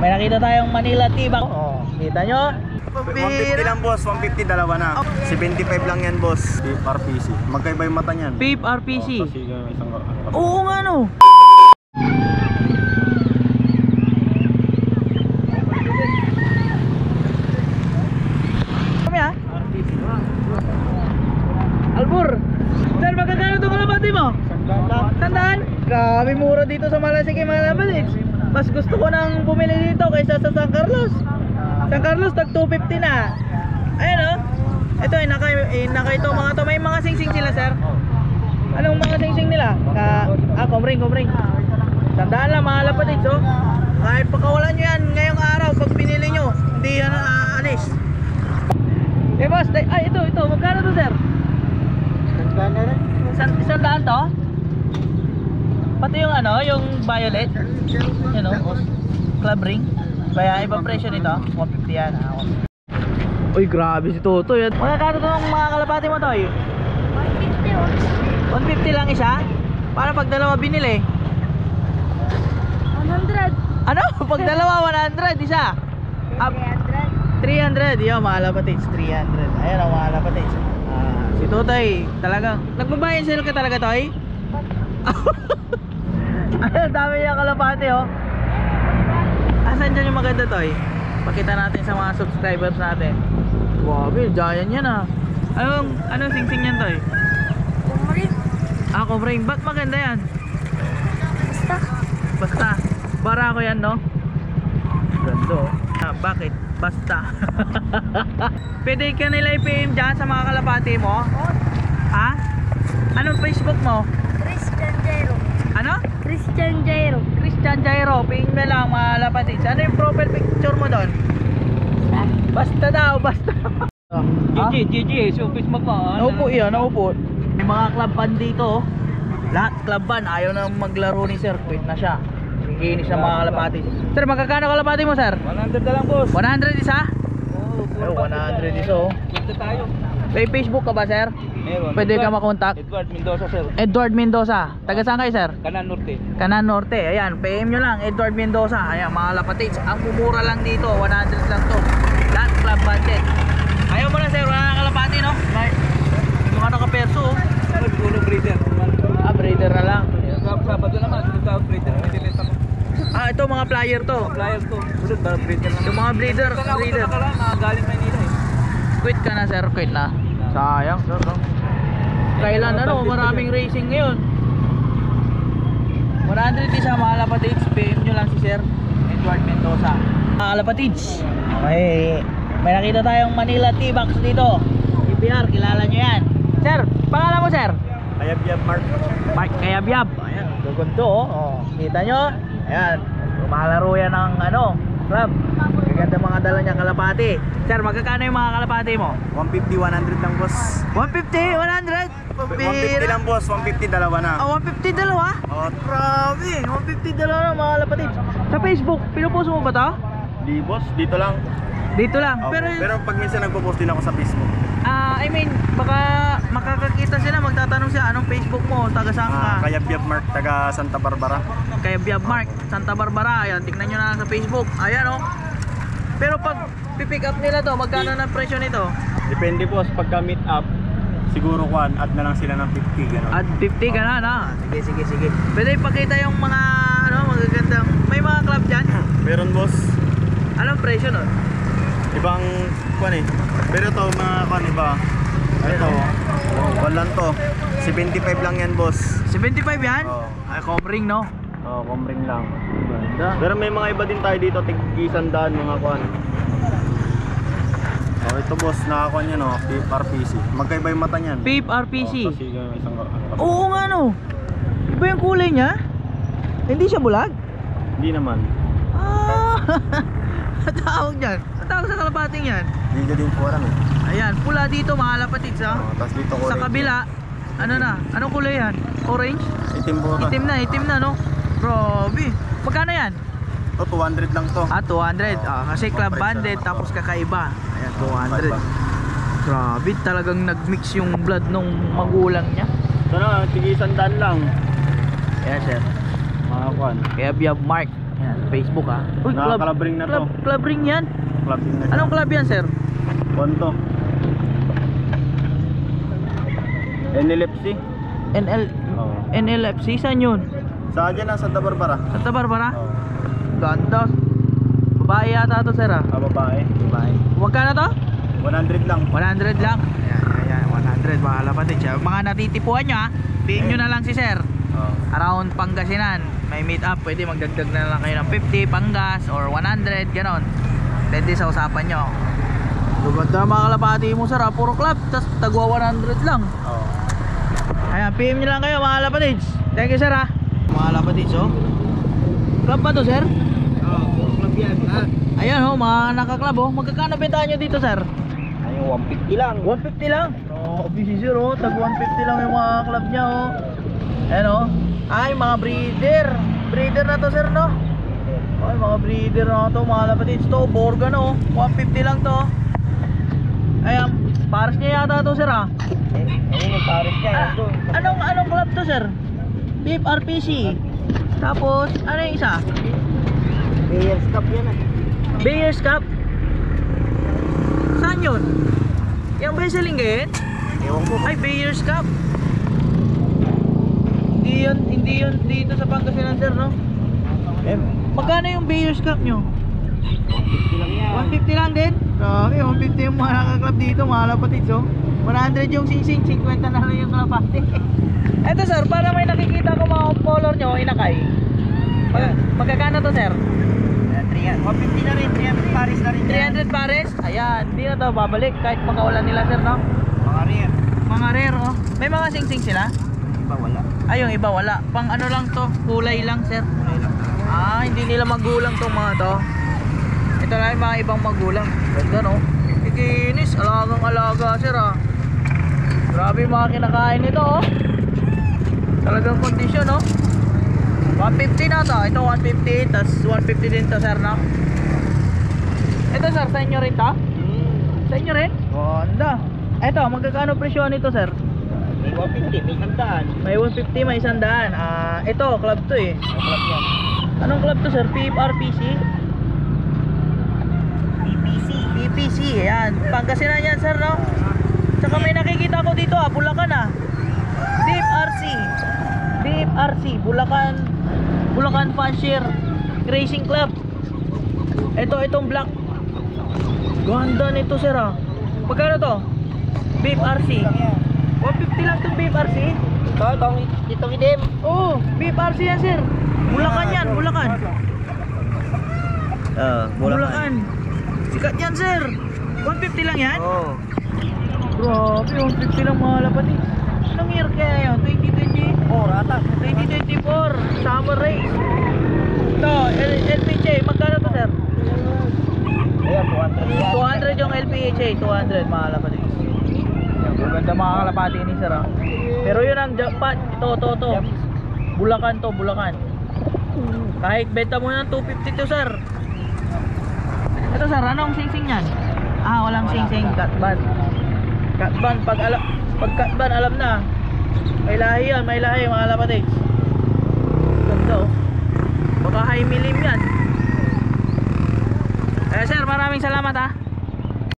May nakita tayong Manila T-Back. Oh, kita nyo? 150 lang boss, 150 dalawa na. 75 lang yan boss. Beef RPC. Magkaiba yung mata niyan. Beef RPC. Kasi isang Oo nga no. Kami ha? Albur. Sir, magkakano itong kalapati mo? Sandaan? Grabe mura dito sa Malasiki mga kapatid. Mas gusto ko nang bumili dito kaysa sa San Carlos. San Carlos tag 250 na. Ayan o. Ito inaka ito mga to. May mga sing-sing sila sir. Anong mga sing-sing nila? Kumring. Tandaan lang mga lapatid so. Kahit pakawalan nyo yan ngayong araw pag pinili nyo, hindi yan alis. Eh boss, ito. Magkano to sir? Isang daan to? Pati yung yung violet. Yan o, club ring. Kaya ibang presyo nito, 150 yan. Uy, grabe si Toto yan. Magkakano to ng mga kalapati mo, Toy? 150 lang isa? Para pag dalawa binili? 100. Ano? Pag dalawa 100 isa? 300. Yo, mga kalapatids, 300. Ayan ang mga kalapatids. Si Totoy talagang nagbabayan sale ka talaga, Toy? Ayun, dami niya kalapati oh. Asan dyan yung maganda, Toy? Pakita natin sa mga subscribers natin. Grabe, giant yan ah. Anong sing-sing yan, Toy? Kumring. Kumring. Ba't maganda yan? Basta. Bara ko yan, no? Ganda oh. Bakit? Basta. Pwede ka nila i-PM dyan sa mga kalapati mo? Ha? Anong Facebook mo? Christian Jairo. Ano? Christian Jairo. Christian Jairo. PM na lang mga kalapati. Ano yung profile picture mo doon? Basta daw, basta. GG, so Facebook mo. Naupo yan, naupo. May mga club band dito. Lahat club band, ayaw na maglaro ni sir. Quit na siya. Nakikinis ng mga kalapati. Sir, magkakano kalapati mo, sir? 100 na lang, boss. 100 isa? Oo, 100 isa oh. Punta tayo. May Facebook ka ba, sir? Meron. Pwede ka makontak. Edward Mendoza, sir. Edward Mendoza. Taga saan kayo, sir? Kanan Norte. Kanan Norte. Ayan, PM nyo lang, Edward Mendoza. Ayan, mga kalapatids. Ang mumura lang dito, 100 lang to. Lahat club budget. Ayaw mo na, sir, wala na kalapati, no? May mga nakaperso oh. Puro breeder. Breeder na lang. Sabado naman, dito ako breeder. Ito mga flyer to. Flyer to. Sunod ba breeder naman? Yung mga breeder. Breeder. Galing Manila eh. Quit ka na, sir, quit na. Sayang, sir, no? Kailan maraming racing ngayon. 100 isa mga kalapatids. PM nyo lang si sir Edward Mendoza. Mga kalapatids, may nakita tayong Manila T-Back dito. EPR, kilala nyo yan. Sir, pangalan mo, sir? Kayab-yab Mark. Mark Kayab-yab. Ayan, gugundo oh. Kita nyo? Ayan, lumalaro yan ng club. Gaganda mga dala niya kalapati. Sir, magkakano yung mga kalapati mo? 150, 100 lang boss. 150, 100? 150 lang boss, 150 dalawa na. 150 dalawa? Oh, Grabe, 150 dalawa na mga kalapati. Sa Facebook, pinupost mo ba to? di boss, dito lang. Dito lang. Oh, Pero pag minsan nagpo-post din ako sa Facebook. I mean, baka makakakita sila, magtatanong siya anong Facebook mo, taga saan ka? Kayab-yab Mark, taga Santa Barbara. Kayab-yab Mark, Santa Barbara. Ayan, tignan nyo na lang sa Facebook. Ayan oh. Pero pag pipick up nila to, magkano na presyo nito? Depende boss, pagka meet up, siguro add na lang sila ng 50 gano'n. At 50 ka na, no? Sige. Pwede ipakita yung mga magagandang, may mga club dyan? Meron boss. Anong presyo nun? Ibang pero to mga iba. Ito, walang to. 75 lang yan boss. 75 yan? Oo. Ay, covering no? Kumring lang. Ganda. Pero may mga iba din tayo dito, tig-100 mga ito boss, nakakuha niya no, Beef RPC. Magkaiba yung mata niyan. Beef RPC. Kasi isang Oo nga no. Iba yung kulay niya? Hindi siya bulag? Hindi naman. Tawag dyan. Ang tawag sa kalapating yan? Hindi din pura no. Ayan, pula dito mga lapatids ha. Tapos dito ko Sa kabila, anong kulay yan? Orange? itim pura. Itim na no? Grabe. Magkano yan? To 200 lang to. 200. Kasi club banded tapos kakaiba. Ayan, 200. Grabe, talagang nagmix yung blood nung magulang niya. Ito na, tig-100 lang. Ayan sir. Mga Kayab-yab Mark. Ayan. Facebook ha. Uy, Club ring na to. Club ring yan. Club ring na. Anong club yan, sir? Konto. NLFC. Oo. NLFC, saan yun? Sa dyan na, Santa Barbara. Santa Barbara? Oo. Ganda. Babae yata to, sir ha? Babae. Babae. Magkano to? 100 lang. 100 lang. Ayan, 100 mga kalapatid. Mga natitipuan nyo ha, bihin nyo na lang si sir. Oo. Around Pangasinan, may meet up, pwede magdagdag na lang kayo ng 50 Panggas or 100, ganon. Depende sa usapan nyo. Ganda mga kalapati mo sir ha, puro club, tas tagwa 100 lang. Oo. Ayan, PM nyo lang kayo mga kalapatids. Thank you sir ha. Mga kalapatids oh. Club ba to sir? Oo, puro club yan. Ayan oh, mga nakaklub oh. Magkakano bentahan nyo dito sir? Ayun, 150 lang. 150 lang. Oh, busy sir oh. Tag 150 lang yung mga club niya oh. Ayan oh. Ay, mga breeder. Breeder na to sir no? Ay, mga breeder na to mga lapatids to. Borgan oh. 150 lang to. Ayan, pares niya yata to sir ah. Ayun yung pares niya. Anong club to sir? Beef RPC. Tapos, ano yung isa? Players Cup yan Bears Cup. Saan yun? Yung ba yung Silingin? Ewan ko. Ay, Bears Cup. Hindi yun dito sa Pangasinan sir no? Magkano yung Bears Cup nyo? 150 lang yan. 150 lang din? Grabe, 150 yung mga nakaklub dito mga lapatids oh. 100 yung sing-sing, 50 na lang yung kalapati. Eto sir, para may nakikita ko mga color nyo, inakay. Magkakano to sir? 150 na rin. 300 pares na rin. 300 pares? Ayan, hindi na to babalik kahit makawalan nila sir no? Mga rear. Mga rare oh. May mga sing-sing sila? Iba wala. Ay, yung iba wala. Pang ano lang to, kulay lang sir. Ah, hindi nila magulang tong mga to. Ito lang yung mga ibang magulang. Ganda no? Ikinis, alagang alaga sir ah. Grabe yung mga kinakain nito oh. Talagang kondisyon no? 150 na to. Ito 150, tas 150 din to sir no? Ito sir, sa inyo rin to? Sa inyo rin? Ganda. Ito, magkakano presyo nito sir? May 150, may 100. May 150, may 100. Ito, club to eh. Club yan. Anong club to sir? PFRPC? PPC, ayan. Pangasinan yan sir no? Tsaka may nakikita ko dito Bulacan Deep RC, Bulacan Fancier Racing Club. Itong black. Ganda nito sir Pagkano to? Beef RC 150 lang itong Beef RC. Itong idim. Oh, Beef RC yan sir. Bulacan yan, Bulacan. Bulacan. Sikat yan sir. 150 lang yan? Oo. Grabe, 150 lang mga lapatid. Anong year kaya yun? 2020? Ata. 2024 Summer Race. Ito, LPHA, magkano to sir? Ayan, 200. 200 yung LPHA, 200 mga kalapati. Ganda mga kalapati ni sir Pero yun ang jackpot. Ito. Bulacan to, Bulacan. Kahit benta mo ng 250 to sir. Ito sir, anong sing-sing yan? Walang sing-sing, catban. Catban, pag catban alam na. May lahi yan, may lahi mga kalapati. Ganda oh. Baka high milim yan. Sir, maraming salamat